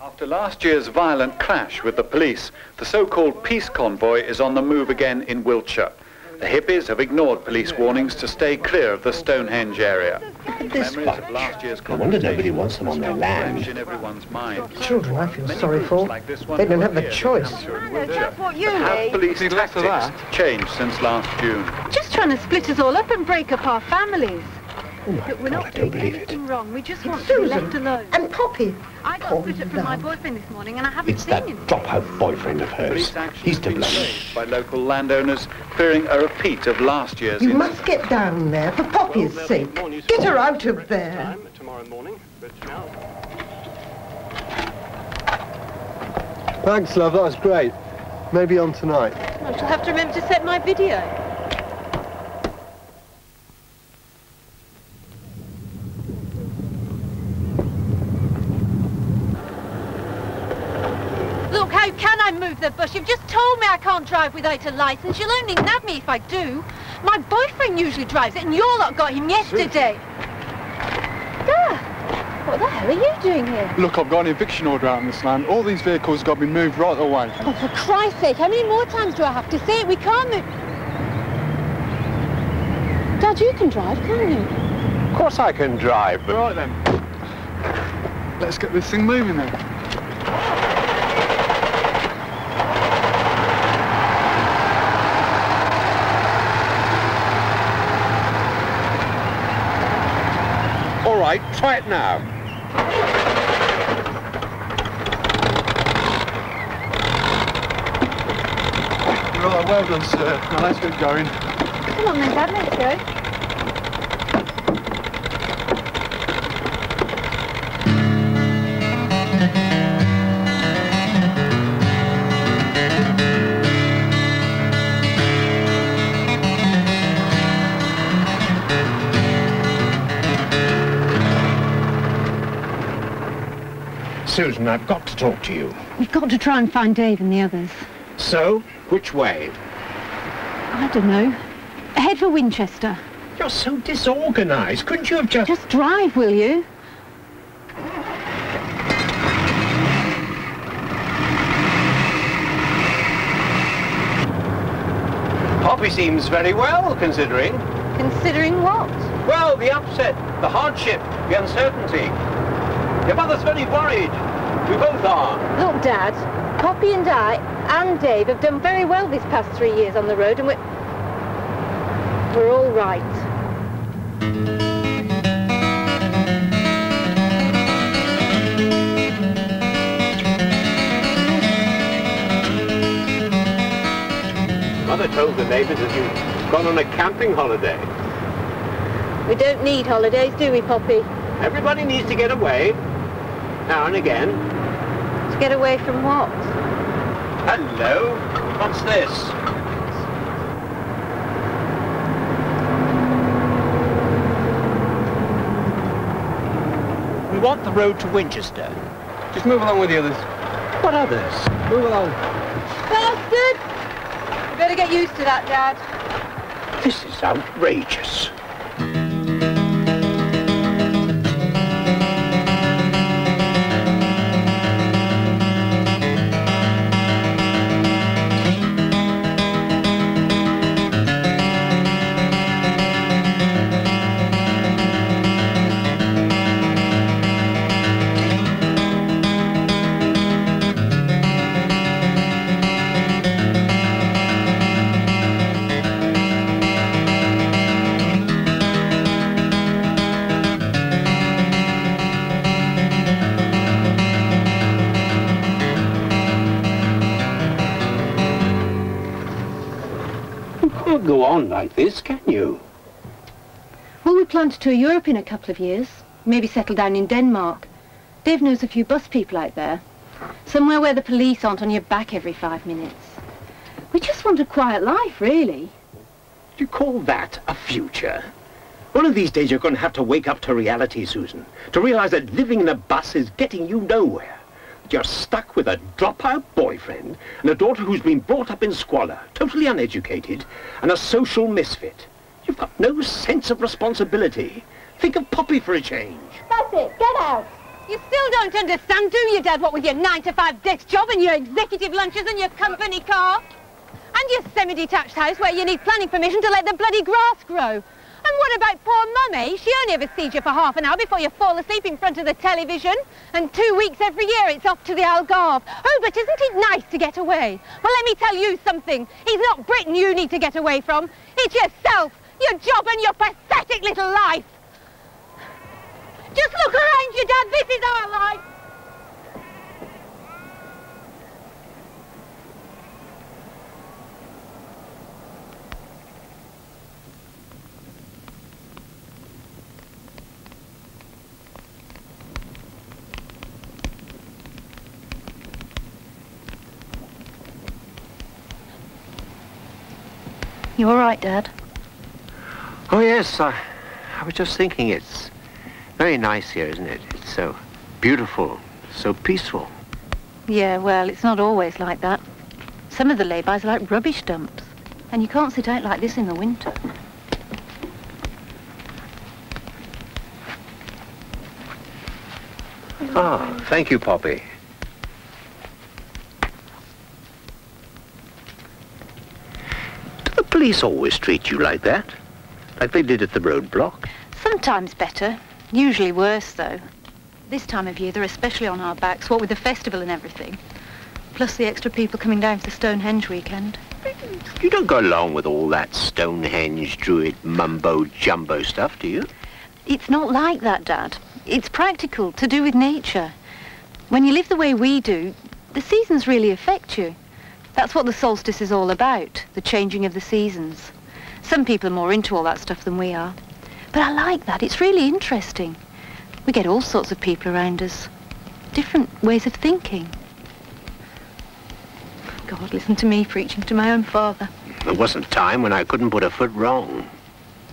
After last year's violent clash with the police, the so-called peace convoy is on the move again in Wiltshire. The hippies have ignored police warnings to stay clear of the Stonehenge area. Look at this bunch. No wonder nobody wants them on their land. In everyone's mind. Children I feel sorry for. They don't have the choice. That's what you Have need. police tactics changed since last June? Just trying to split us all up and break up our families. Oh my Look, we're God, not I don't doing believe anything it. wrong. We just want to be left alone. And Poppy. I got split up from my boyfriend this morning and I haven't It's seen that him. dropout boyfriend of hers. Police action He's has to been blame. delayed by local landowners, fearing a repeat of last year's You incident. must get down there, for Poppy's sake. Get her out of there. Tomorrow morning, but now... Thanks, love, that was great. Maybe on tonight. I shall have to remember to set my video. Look, how can I move the bus? You've just told me I can't drive without a licence. You'll only nab me if I do. My boyfriend usually drives it, and your lot got him yesterday. Dad, what the hell are you doing here? Look, I've got an eviction order out in this land. All these vehicles have got to be moved right away. Oh, for Christ's sake, how many more times do I have to say it? We can't move... Dad, you can drive, can't you? Of course I can drive, but... Right then. Let's get this thing moving then. All right, try it now. Right, well done, sir. Now let's get going. Come on then, Dad, let's go. Susan, I've got to talk to you. We've got to try and find Dave and the others. So, which way? I don't know. Head for Winchester. You're so disorganised. Couldn't you have just... Just drive, will you? Poppy seems very well, considering. Considering what? Well, the upset, the hardship, the uncertainty. Your mother's very worried. We both are. Look, Dad, Poppy and I and Dave have done very well this past 3 years on the road, and we're all right. Mother told the neighbours that you've gone on a camping holiday. We don't need holidays, do we, Poppy? Everybody needs to get away, now and again. To get away from what? Hello, what's this? We want the road to Winchester. Just move along with the others. What others? Move along. Bastard! You better get used to that, Dad. This is outrageous. Go on like this, can you? Well, we plan to tour Europe in a couple of years. Maybe settle down in Denmark. Dave knows a few bus people out there. Somewhere where the police aren't on your back every 5 minutes. We just want a quiet life, really. Do you call that a future? One of these days you're going to have to wake up to reality, Susan. To realise that living in a bus is getting you nowhere. You're stuck with a dropout boyfriend and a daughter who's been brought up in squalor, totally uneducated, and a social misfit. You've got no sense of responsibility. Think of Poppy for a change. That's it. Get out. You still don't understand, do you, Dad, what with your 9-to-5 desk job and your executive lunches and your company car? And your semi-detached house where you need planning permission to let the bloody grass grow. And what about poor Mummy? She only ever sees you for half an hour before you fall asleep in front of the television. And 2 weeks every year it's off to the Algarve. Oh, but isn't it nice to get away? Well, let me tell you something. It's not Britain you need to get away from. It's yourself, your job and your pathetic little life. Just look around you, Dad. This is our life. You all right, Dad? Oh, yes, I was just thinking it's very nice here, isn't it? It's so beautiful, so peaceful. Yeah, well, it's not always like that. Some of the lay-bys are like rubbish dumps. And you can't sit out like this in the winter. Ah, thank you, Poppy. Do the police always treat you like that? Like they did at the roadblock? Sometimes better. Usually worse, though. This time of year, they're especially on our backs, what with the festival and everything. Plus the extra people coming down for the Stonehenge weekend. You don't go along with all that Stonehenge, Druid, mumbo-jumbo stuff, do you? It's not like that, Dad. It's practical, to do with nature. When you live the way we do, the seasons really affect you. That's what the solstice is all about, the changing of the seasons. Some people are more into all that stuff than we are. But I like that. It's really interesting. We get all sorts of people around us. Different ways of thinking. God, listen to me preaching to my own father. There wasn't a time when I couldn't put a foot wrong.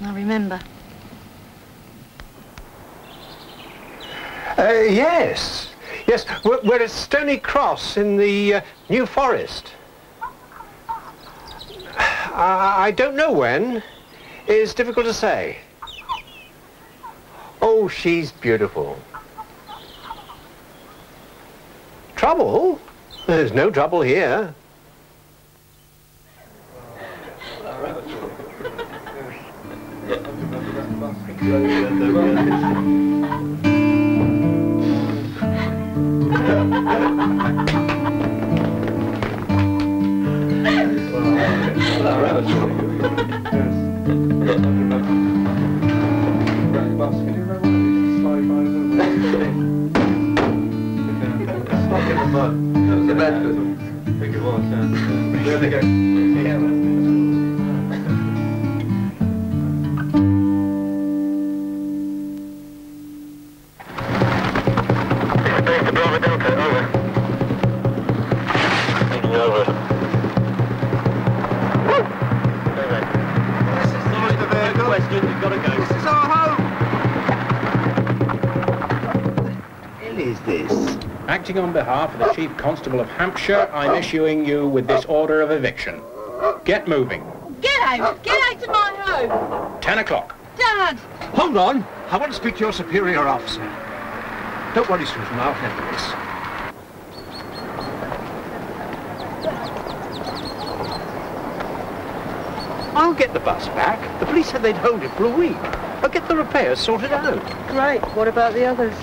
I remember. Yes. Yes, we're at Stony Cross in the New Forest. I don't know when. It's difficult to say. Oh, she's beautiful. Trouble? There's no trouble here. Acting on behalf of the Chief Constable of Hampshire, I'm issuing you with this order of eviction. Get moving. Get out! Get out of my home! 10 o'clock. Dad! Hold on. I want to speak to your superior officer. Don't worry, Susan. I'll handle this. I'll get the bus back. The police said they'd hold it for a week. I'll get the repairs sorted out. Great. What about the others?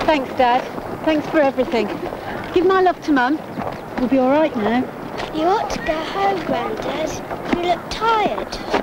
Thanks, Dad. Thanks for everything. Give my love to Mum. We'll be all right now. You ought to go home, Grandad. You look tired.